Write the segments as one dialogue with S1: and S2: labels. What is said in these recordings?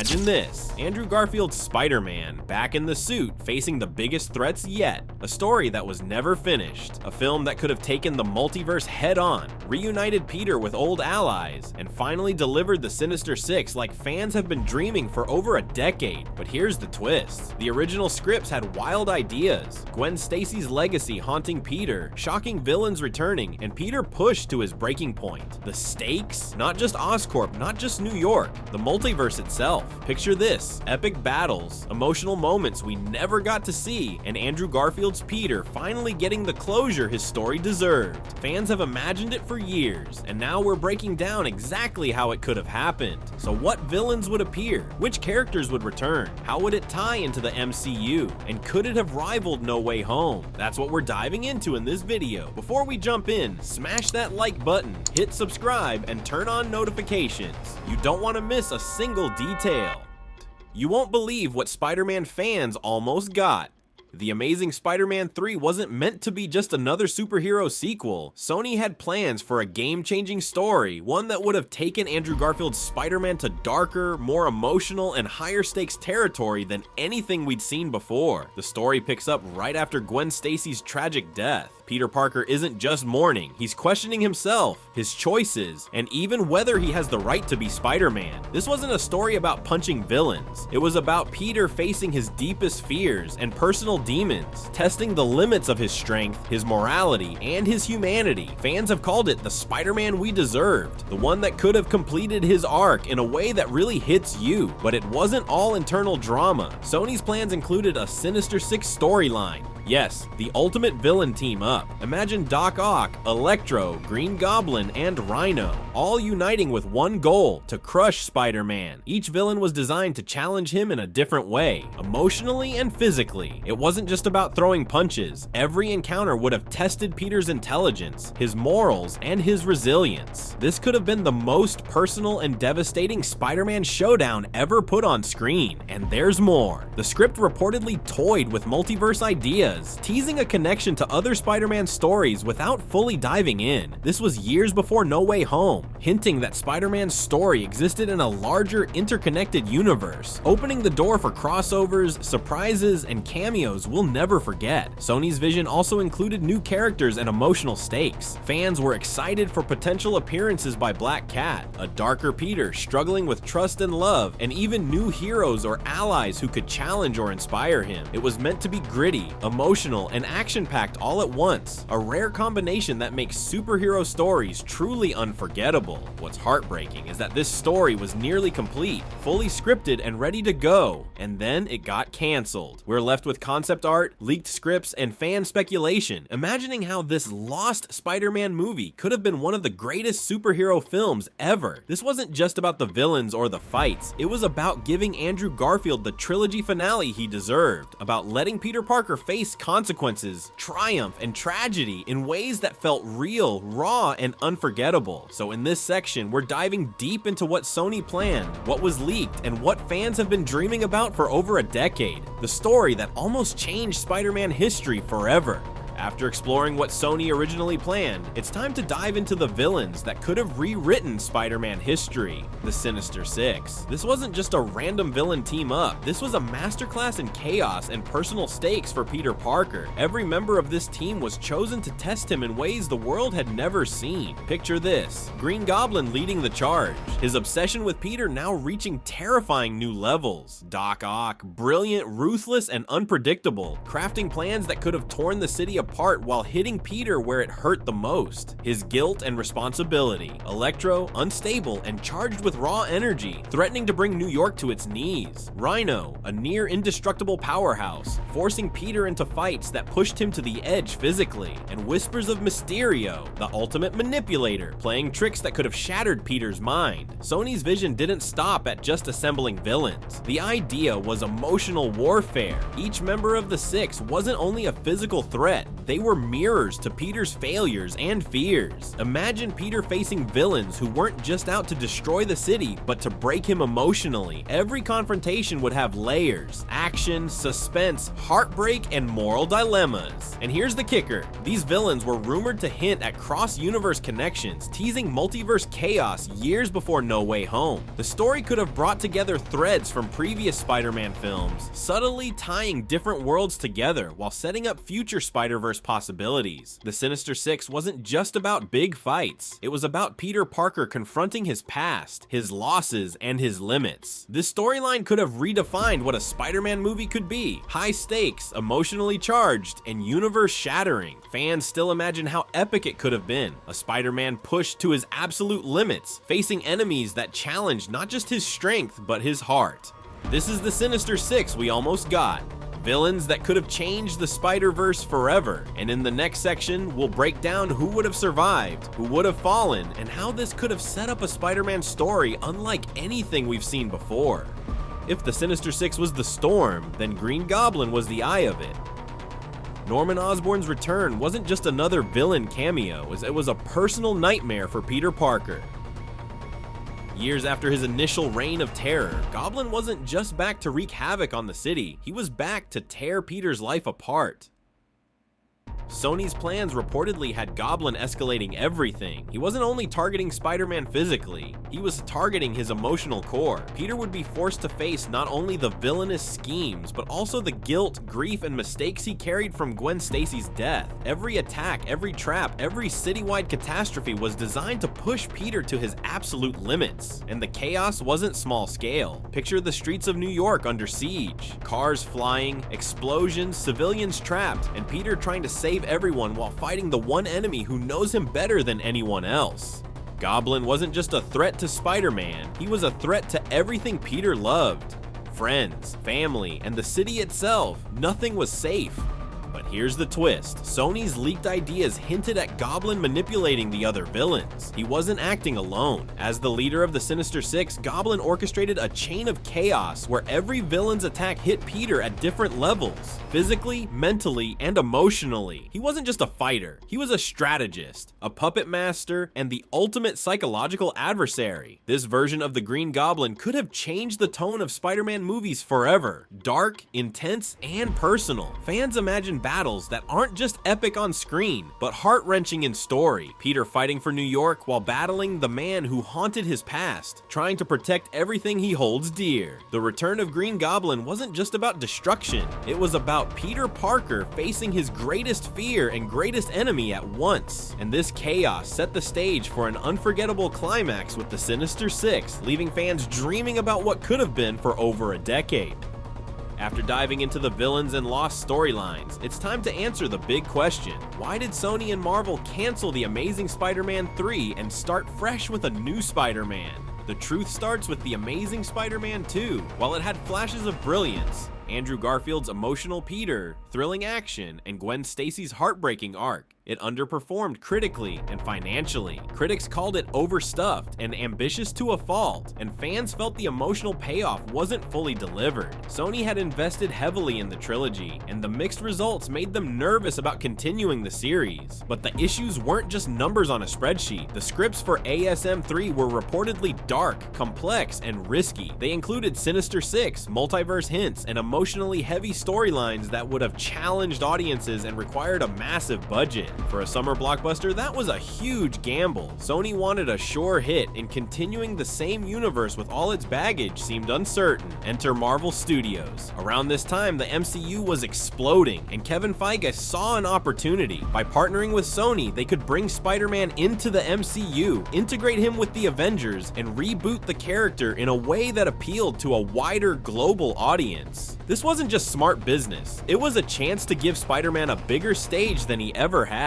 S1: Imagine this, Andrew Garfield's Spider-Man, back in the suit, facing the biggest threats yet. A story that was never finished. A film that could have taken the multiverse head-on, reunited Peter with old allies, and finally delivered the Sinister Six like fans have been dreaming for over a decade. But here's the twist. The original scripts had wild ideas. Gwen Stacy's legacy haunting Peter, shocking villains returning, and Peter pushed to his breaking point. The stakes? Not just Oscorp, not just New York, the multiverse itself. Picture this, epic battles, emotional moments we never got to see, and Andrew Garfield's Peter finally getting the closure his story deserved. Fans have imagined it for years, and now we're breaking down exactly how it could have happened. So what villains would appear? Which characters would return? How would it tie into the MCU? And could it have rivaled No Way Home? That's what we're diving into in this video. Before we jump in, smash that like button, hit subscribe, and turn on notifications. You don't want to miss a single detail. You won't believe what Spider-Man fans almost got. The Amazing Spider-Man 3 wasn't meant to be just another superhero sequel. Sony had plans for a game-changing story, one that would have taken Andrew Garfield's Spider-Man to darker, more emotional, and higher-stakes territory than anything we'd seen before. The story picks up right after Gwen Stacy's tragic death. Peter Parker isn't just mourning, he's questioning himself, his choices, and even whether he has the right to be Spider-Man. This wasn't a story about punching villains. It was about Peter facing his deepest fears and personal demons, testing the limits of his strength, his morality, and his humanity. Fans have called it the Spider-Man we deserved, the one that could have completed his arc in a way that really hits you. But it wasn't all internal drama. Sony's plans included a Sinister Six storyline. Yes, the ultimate villain team up. Imagine Doc Ock, Electro, Green Goblin, and Rhino, all uniting with one goal, to crush Spider-Man. Each villain was designed to challenge him in a different way, emotionally and physically. It wasn't just about throwing punches. Every encounter would have tested Peter's intelligence, his morals, and his resilience. This could have been the most personal and devastating Spider-Man showdown ever put on screen. And there's more. The script reportedly toyed with multiverse ideas, teasing a connection to other Spider-Man stories without fully diving in. This was years before No Way Home, hinting that Spider-Man's story existed in a larger, interconnected universe, opening the door for crossovers, surprises, and cameos we'll never forget. Sony's vision also included new characters and emotional stakes. Fans were excited for potential appearances by Black Cat, a darker Peter struggling with trust and love, and even new heroes or allies who could challenge or inspire him. It was meant to be gritty, emotional, and action-packed all at once, a rare combination that makes superhero stories truly unforgettable. What's heartbreaking is that this story was nearly complete, fully scripted and ready to go, and then it got canceled. We're left with concept art, leaked scripts, and fan speculation, imagining how this lost Spider-Man movie could have been one of the greatest superhero films ever. This wasn't just about the villains or the fights, it was about giving Andrew Garfield the trilogy finale he deserved, about letting Peter Parker face consequences, triumph, and tragedy in ways that felt real, raw, and unforgettable. So in this section, we're diving deep into what Sony planned, what was leaked, and what fans have been dreaming about for over a decade. The story that almost changed Spider-Man history forever. After exploring what Sony originally planned, it's time to dive into the villains that could have rewritten Spider-Man history, the Sinister Six. This wasn't just a random villain team up, this was a masterclass in chaos and personal stakes for Peter Parker. Every member of this team was chosen to test him in ways the world had never seen. Picture this, Green Goblin leading the charge, his obsession with Peter now reaching terrifying new levels. Doc Ock, brilliant, ruthless, and unpredictable, crafting plans that could have torn the city apart while hitting Peter where it hurt the most. His guilt and responsibility. Electro, unstable and charged with raw energy, threatening to bring New York to its knees. Rhino, a near indestructible powerhouse, forcing Peter into fights that pushed him to the edge physically. And Whispers of Mysterio, the ultimate manipulator, playing tricks that could have shattered Peter's mind. Sony's vision didn't stop at just assembling villains. The idea was emotional warfare. Each member of the Six wasn't only a physical threat, They were mirrors to Peter's failures and fears. Imagine Peter facing villains who weren't just out to destroy the city, but to break him emotionally. Every confrontation would have layers, action, suspense, heartbreak, and moral dilemmas. And here's the kicker. These villains were rumored to hint at cross-universe connections, teasing multiverse chaos years before No Way Home. The story could have brought together threads from previous Spider-Man films, subtly tying different worlds together while setting up future Spider-Verse possibilities. The Sinister Six wasn't just about big fights. It was about Peter Parker confronting his past, his losses, and his limits. This storyline could have redefined what a Spider-Man movie could be. High stakes, emotionally charged, and universe-shattering. Fans still imagine how epic it could have been. A Spider-Man pushed to his absolute limits, facing enemies that challenged not just his strength, but his heart. This is the Sinister Six we almost got. Villains that could have changed the Spider-Verse forever. And in the next section, we'll break down who would have survived, who would have fallen, and how this could have set up a Spider-Man story unlike anything we've seen before. If the Sinister Six was the storm, then Green Goblin was the eye of it. Norman Osborn's return wasn't just another villain cameo, as it was a personal nightmare for Peter Parker. Years after his initial reign of terror, Goblin wasn't just back to wreak havoc on the city, he was back to tear Peter's life apart. Sony's plans reportedly had Goblin escalating everything. He wasn't only targeting Spider-Man physically, he was targeting his emotional core. Peter would be forced to face not only the villainous schemes, but also the guilt, grief, and mistakes he carried from Gwen Stacy's death. Every attack, every trap, every citywide catastrophe was designed to push Peter to his absolute limits. And the chaos wasn't small scale. Picture the streets of New York under siege. Cars flying, explosions, civilians trapped, and Peter trying to save everyone while fighting the one enemy who knows him better than anyone else. Goblin wasn't just a threat to Spider-Man, he was a threat to everything Peter loved. Friends, family, and the city itself. Nothing was safe. But here's the twist. Sony's leaked ideas hinted at Goblin manipulating the other villains. He wasn't acting alone. As the leader of the Sinister Six, Goblin orchestrated a chain of chaos where every villain's attack hit Peter at different levels, physically, mentally, and emotionally. He wasn't just a fighter, he was a strategist, a puppet master, and the ultimate psychological adversary. This version of the Green Goblin could have changed the tone of Spider-Man movies forever. Dark, intense, and personal. Fans imagine battles that aren't just epic on screen, but heart-wrenching in story. Peter fighting for New York while battling the man who haunted his past, trying to protect everything he holds dear. The return of Green Goblin wasn't just about destruction, it was about Peter Parker facing his greatest fear and greatest enemy at once. And this chaos set the stage for an unforgettable climax with the Sinister Six, leaving fans dreaming about what could have been for over a decade. After diving into the villains and lost storylines, it's time to answer the big question. Why did Sony and Marvel cancel The Amazing Spider-Man 3 and start fresh with a new Spider-Man? The truth starts with The Amazing Spider-Man 2. While it had flashes of brilliance, Andrew Garfield's emotional Peter, thrilling action, and Gwen Stacy's heartbreaking arc, it underperformed critically and financially. Critics called it overstuffed and ambitious to a fault, and fans felt the emotional payoff wasn't fully delivered. Sony had invested heavily in the trilogy, and the mixed results made them nervous about continuing the series. But the issues weren't just numbers on a spreadsheet. The scripts for ASM3 were reportedly dark, complex, and risky. They included Sinister Six, multiverse hints, and emotionally heavy storylines that would have challenged audiences and required a massive budget. For a summer blockbuster, that was a huge gamble. Sony wanted a sure hit, and continuing the same universe with all its baggage seemed uncertain. Enter Marvel Studios. Around this time, the MCU was exploding, and Kevin Feige saw an opportunity. By partnering with Sony, they could bring Spider-Man into the MCU, integrate him with the Avengers, and reboot the character in a way that appealed to a wider global audience. This wasn't just smart business, it was a chance to give Spider-Man a bigger stage than he ever had.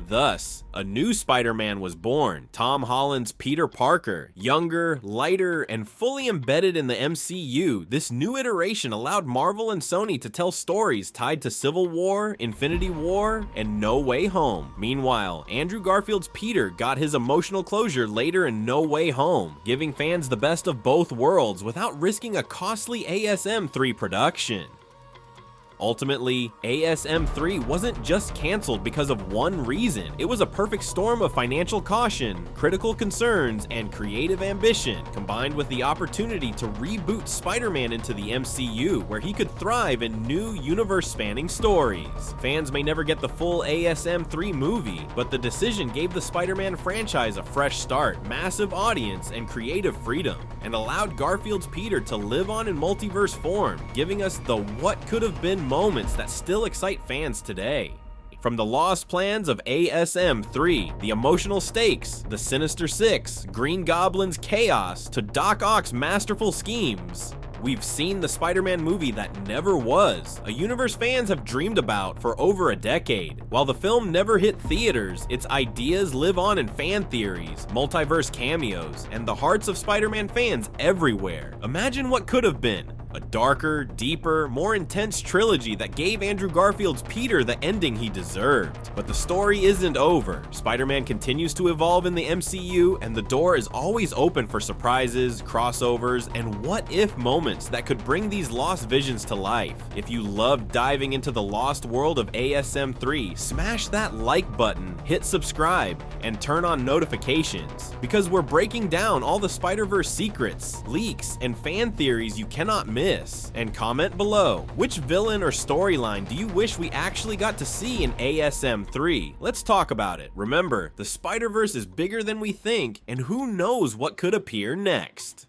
S1: Thus, a new Spider-Man was born, Tom Holland's Peter Parker. Younger, lighter, and fully embedded in the MCU, this new iteration allowed Marvel and Sony to tell stories tied to Civil War, Infinity War, and No Way Home. Meanwhile, Andrew Garfield's Peter got his emotional closure later in No Way Home, giving fans the best of both worlds without risking a costly ASM3 production. Ultimately, ASM 3 wasn't just cancelled because of one reason. It was a perfect storm of financial caution, critical concerns, and creative ambition, combined with the opportunity to reboot Spider-Man into the MCU, where he could thrive in new universe-spanning stories. Fans may never get the full ASM 3 movie, but the decision gave the Spider-Man franchise a fresh start, massive audience, and creative freedom, and allowed Garfield's Peter to live on in multiverse form, giving us the what-could-have-been moments that still excite fans today. From the lost plans of ASM 3, the emotional stakes, the Sinister Six, Green Goblin's chaos, to Doc Ock's masterful schemes, we've seen the Spider-Man movie that never was, a universe fans have dreamed about for over a decade. While the film never hit theaters, its ideas live on in fan theories, multiverse cameos, and the hearts of Spider-Man fans everywhere. Imagine what could have been. A darker, deeper, more intense trilogy that gave Andrew Garfield's Peter the ending he deserved. But the story isn't over. Spider-Man continues to evolve in the MCU, and the door is always open for surprises, crossovers, and what-if moments that could bring these lost visions to life. If you love diving into the lost world of ASM 3, smash that like button, hit subscribe, and turn on notifications, because we're breaking down all the Spider-Verse secrets, leaks, and fan theories you cannot miss. And comment below, which villain or storyline do you wish we actually got to see in ASM 3? Let's talk about it. Remember, the Spider-Verse is bigger than we think, and who knows what could appear next.